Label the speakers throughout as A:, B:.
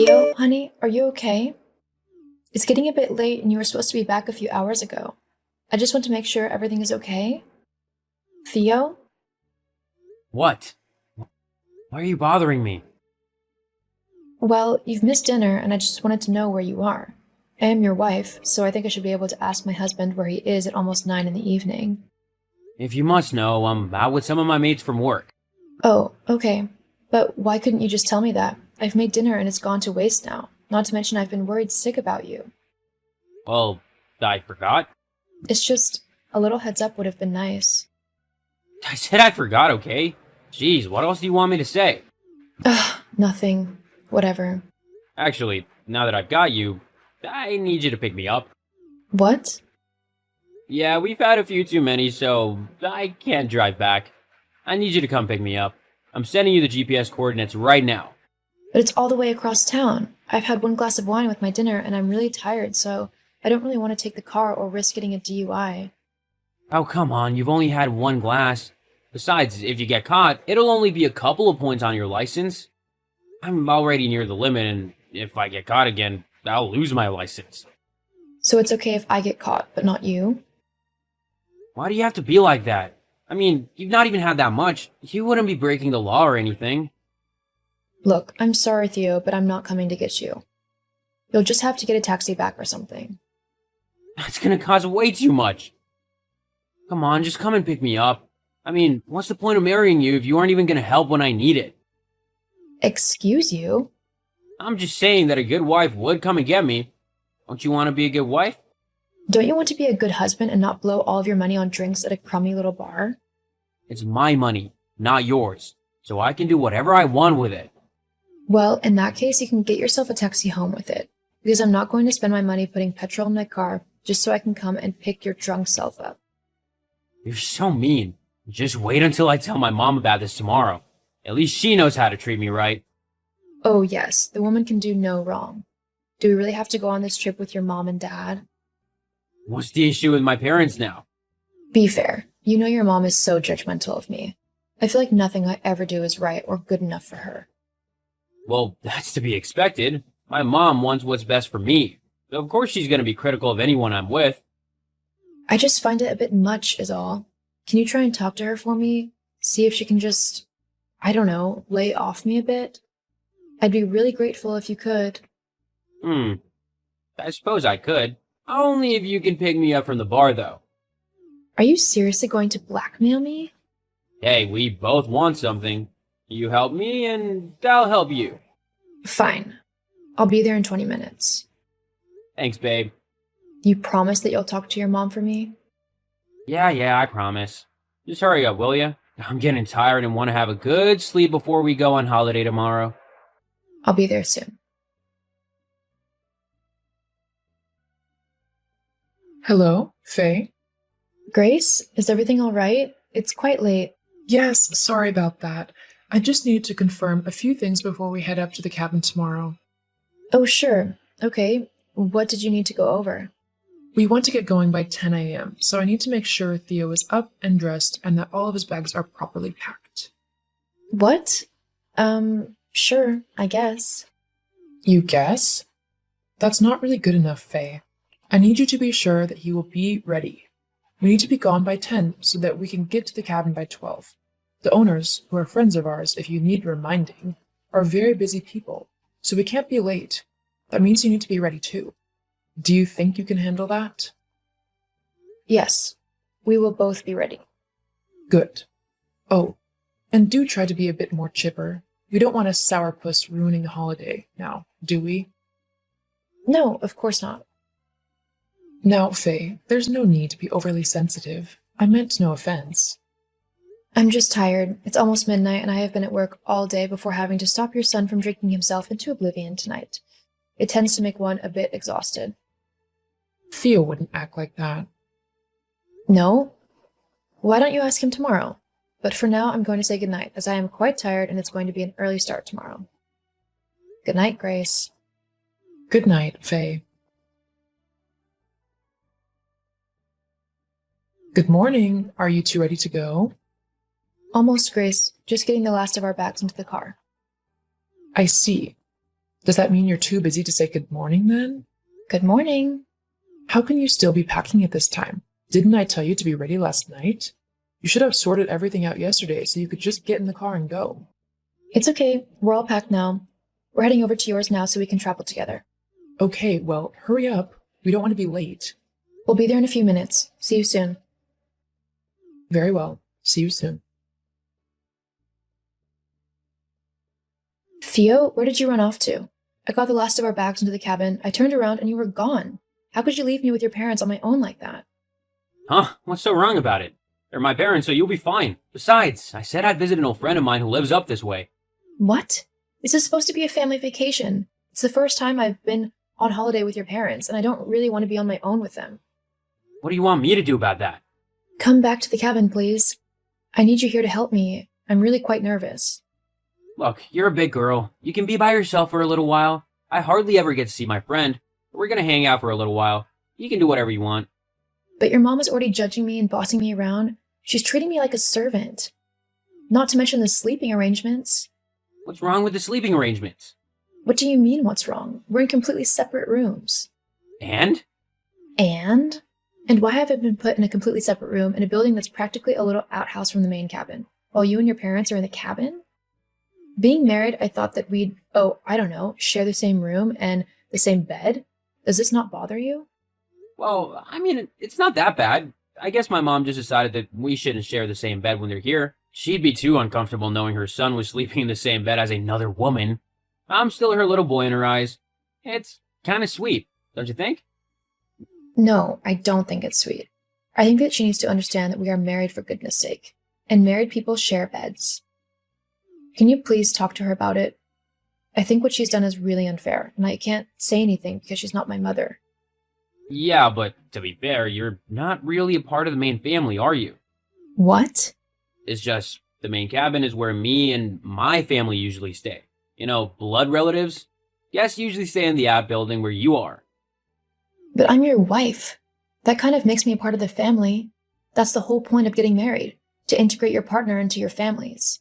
A: Theo, honey, are you okay? It's getting a bit late and you were supposed to be back a few hours ago. I just want to make sure everything is okay. Theo?
B: What? Why are you bothering me?
A: Well, you've missed dinner and I just wanted to know where you are. I am your wife, so I think I should be able to ask my husband where he is at almost 9 in the evening.
B: If you must know, I'm out with some of my mates from work.
A: Oh, okay. But why couldn't you just tell me that? I've made dinner and it's gone to waste now. Not to mention I've been worried sick about you.
B: Well, I forgot.
A: It's just, a little heads up would have been nice.
B: I said I forgot, okay? Jeez, what else do you want me to say?
A: Ugh, nothing. Whatever.
B: Actually, now that I've got you, I need you to pick me up.
A: What?
B: Yeah, we've had a few too many, so I can't drive back. I need you to come pick me up. I'm sending you the GPS coordinates right now.
A: But it's all the way across town. I've had one glass of wine with my dinner and I'm really tired, so I don't really want to take the car or risk getting a DUI.
B: Oh, come on, you've only had one glass. Besides, if you get caught, it'll only be a couple of points on your license. I'm already near the limit, and if I get caught again, I'll lose my license.
A: So it's okay if I get caught, but not you?
B: Why do you have to be like that? I mean, you've not even had that much. You wouldn't be breaking the law or anything.
A: Look, I'm sorry, Theo, but I'm not coming to get you. You'll just have to get a taxi back or something.
B: That's gonna cost way too much. Come on, just come and pick me up. I mean, what's the point of marrying you if you aren't even gonna help when I need it?
A: Excuse you?
B: I'm just saying that a good wife would come and get me. Don't you want to be a good wife?
A: Don't you want to be a good husband and not blow all of your money on drinks at a crummy little bar?
B: It's my money, not yours. So I can do whatever I want with it.
A: Well, in that case, you can get yourself a taxi home with it. Because I'm not going to spend my money putting petrol in my car just so I can come and pick your drunk self up.
B: You're so mean. Just wait until I tell my mom about this tomorrow. At least she knows how to treat me right.
A: Oh yes, the woman can do no wrong. Do we really have to go on this trip with your mom and dad?
B: What's the issue with my parents now?
A: Be fair. You know your mom is so judgmental of me. I feel like nothing I ever do is right or good enough for her.
B: Well, that's to be expected. My mom wants what's best for me. So of course she's going to be critical of anyone I'm with.
A: I just find it a bit much is all. Can you try and talk to her for me? See if she can just, I don't know, lay off me a bit? I'd be really grateful if you could.
B: I suppose I could. Only if you can pick me up from the bar, though.
A: Are you seriously going to blackmail me?
B: Hey, we both want something. You help me, and I'll help you.
A: Fine. I'll be there in 20 minutes.
B: Thanks, babe.
A: You promise that you'll talk to your mom for me?
B: Yeah, I promise. Just hurry up, will ya? I'm getting tired and want to have a good sleep before we go on holiday tomorrow.
A: I'll be there soon.
C: Hello, Faye?
A: Grace, is everything all right? It's quite late.
C: Yes, sorry about that. I just need to confirm a few things before we head up to the cabin tomorrow.
A: Oh, sure. Okay. What did you need to go over?
C: We want to get going by 10 a.m., so I need to make sure Theo is up and dressed and that all of his bags are properly packed.
A: What? Sure, I guess.
C: You guess? That's not really good enough, Faye. I need you to be sure that he will be ready. We need to be gone by 10 so that we can get to the cabin by 12. The owners, who are friends of ours if you need reminding, are very busy people, so we can't be late. That means you need to be ready too. Do you think you can handle that?
A: Yes, we will both be ready.
C: Good. Oh, and do try to be a bit more chipper. We don't want a sourpuss ruining the holiday now, do we?
A: No, of course not.
C: Now, Faye, there's no need to be overly sensitive. I meant no offense.
A: I'm just tired. It's almost midnight and I have been at work all day before having to stop your son from drinking himself into oblivion tonight. It tends to make one a bit exhausted.
C: Theo wouldn't act like that.
A: No? Why don't you ask him tomorrow? But for now, I'm going to say goodnight, as I am quite tired and it's going to be an early start tomorrow. Good night, Grace.
C: Good night, Faye. Good morning. Are you two ready to go?
A: Almost, Grace. Just getting the last of our bags into the car.
C: I see. Does that mean you're too busy to say good morning then?
A: Good morning.
C: How can you still be packing at this time? Didn't I tell you to be ready last night? You should have sorted everything out yesterday so you could just get in the car and go.
A: It's okay. We're all packed now. We're heading over to yours now so we can travel together.
C: Okay, well, hurry up. We don't want to be late.
A: We'll be there in a few minutes. See you soon.
C: Very well. See you soon.
A: Theo, where did you run off to? I got the last of our bags into the cabin. I turned around and you were gone. How could you leave me with your parents on my own like that?
B: Huh? What's so wrong about it? They're my parents, so you'll be fine. Besides, I said I'd visit an old friend of mine who lives up this way.
A: What? This is supposed to be a family vacation. It's the first time I've been on holiday with your parents, and I don't really want to be on my own with them.
B: What do you want me to do about that?
A: Come back to the cabin, please. I need you here to help me. I'm really quite nervous.
B: Look, you're a big girl. You can be by yourself for a little while. I hardly ever get to see my friend. We're gonna hang out for a little while. You can do whatever you want.
A: But your mom is already judging me and bossing me around. She's treating me like a servant. Not to mention the sleeping arrangements.
B: What's wrong with the sleeping arrangements?
A: What do you mean, what's wrong? We're in completely separate rooms.
B: And?
A: And? And why have I been put in a completely separate room in a building that's practically a little outhouse from the main cabin, while you and your parents are in the cabin? Being married, I thought that we'd, share the same room and the same bed. Does this not bother you?
B: Well, I mean, it's not that bad. I guess my mom just decided that we shouldn't share the same bed when they're here. She'd be too uncomfortable knowing her son was sleeping in the same bed as another woman. I'm still her little boy in her eyes. It's kind of sweet, don't you think?
A: No, I don't think it's sweet. I think that she needs to understand that we are married for goodness sake, and married people share beds. Can you please talk to her about it? I think what she's done is really unfair, and I can't say anything because she's not my mother.
B: Yeah, but to be fair, you're not really a part of the main family, are you?
A: What?
B: It's just the main cabin is where me and my family usually stay. You know, blood relatives? Guests usually stay in the outbuilding where you are.
A: But I'm your wife. That kind of makes me a part of the family. That's the whole point of getting married, to integrate your partner into your families.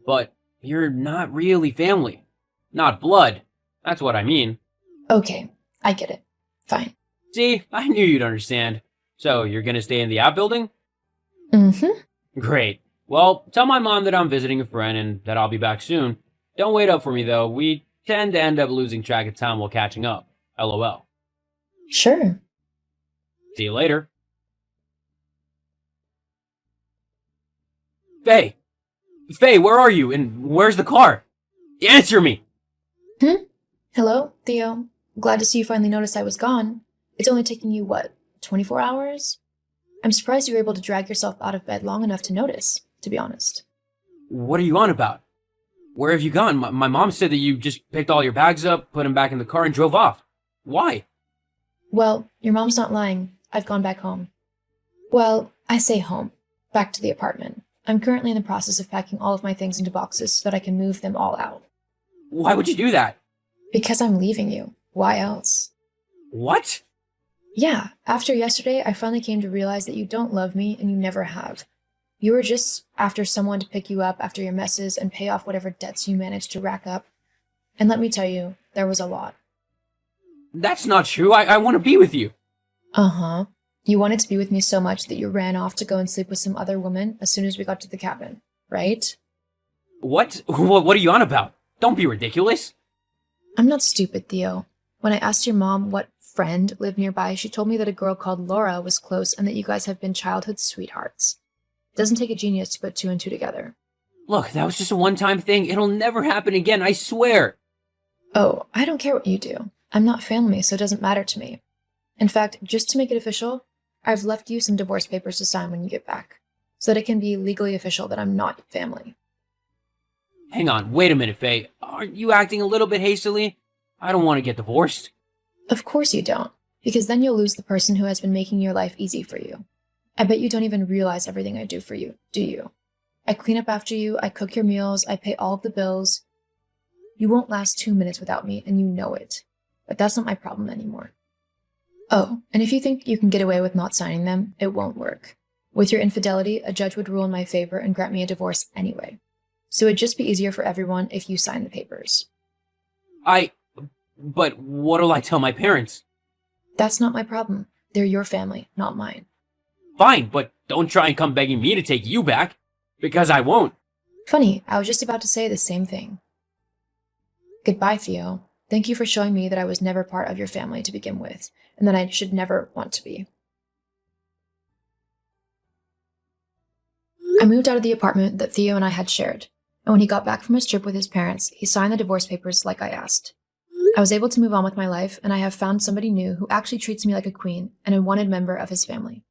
B: But you're not really family. Not blood. That's what I mean.
A: Okay, I get it. Fine.
B: See, I knew you'd understand. So, you're gonna stay in the outbuilding?
A: Mm-hmm.
B: Great. Well, tell my mom that I'm visiting a friend and that I'll be back soon. Don't wait up for me, though. We tend to end up losing track of time while catching up. LOL.
A: Sure.
B: See you later. Faye! Faye, where are you? And where's the car? Answer me!
A: Hello, Theo. Glad to see you finally noticed I was gone. It's only taken you, 24 hours? I'm surprised you were able to drag yourself out of bed long enough to notice, to be honest.
B: What are you on about? Where have you gone? My mom said that you just picked all your bags up, put them back in the car, and drove off. Why?
A: Well, your mom's not lying. I've gone back home. Well, I say home. Back to the apartment. I'm currently in the process of packing all of my things into boxes so that I can move them all out.
B: Why would you do that?
A: Because I'm leaving you. Why else?
B: What?
A: Yeah, after yesterday, I finally came to realize that you don't love me and you never have. You were just after someone to pick you up after your messes and pay off whatever debts you managed to rack up. And let me tell you, there was a lot.
B: That's not true. I want to be with you.
A: Uh-huh. You wanted to be with me so much that you ran off to go and sleep with some other woman as soon as we got to the cabin, right?
B: What? What are you on about? Don't be ridiculous.
A: I'm not stupid, Theo. When I asked your mom what friend lived nearby, she told me that a girl called Laura was close and that you guys have been childhood sweethearts. It doesn't take a genius to put two and two together.
B: Look, that was just a one-time thing. It'll never happen again, I swear.
A: Oh, I don't care what you do. I'm not family, so it doesn't matter to me. In fact, just to make it official, I've left you some divorce papers to sign when you get back, so that it can be legally official that I'm not family.
B: Hang on, wait a minute, Faye. Aren't you acting a little bit hastily? I don't want to get divorced.
A: Of course you don't, because then you'll lose the person who has been making your life easy for you. I bet you don't even realize everything I do for you, do you? I clean up after you, I cook your meals, I pay all of the bills. You won't last 2 minutes without me, and you know it. But that's not my problem anymore. Oh, and if you think you can get away with not signing them, it won't work. With your infidelity, a judge would rule in my favor and grant me a divorce anyway. So it'd just be easier for everyone if you sign the papers.
B: But what'll I tell my parents?
A: That's not my problem. They're your family, not mine.
B: Fine, but don't try and come begging me to take you back, because I won't.
A: Funny, I was just about to say the same thing. Goodbye, Theo. Thank you for showing me that I was never part of your family to begin with, and that I should never want to be. I moved out of the apartment that Theo and I had shared, and when he got back from his trip with his parents, he signed the divorce papers like I asked. I was able to move on with my life, and I have found somebody new who actually treats me like a queen and a wanted member of his family.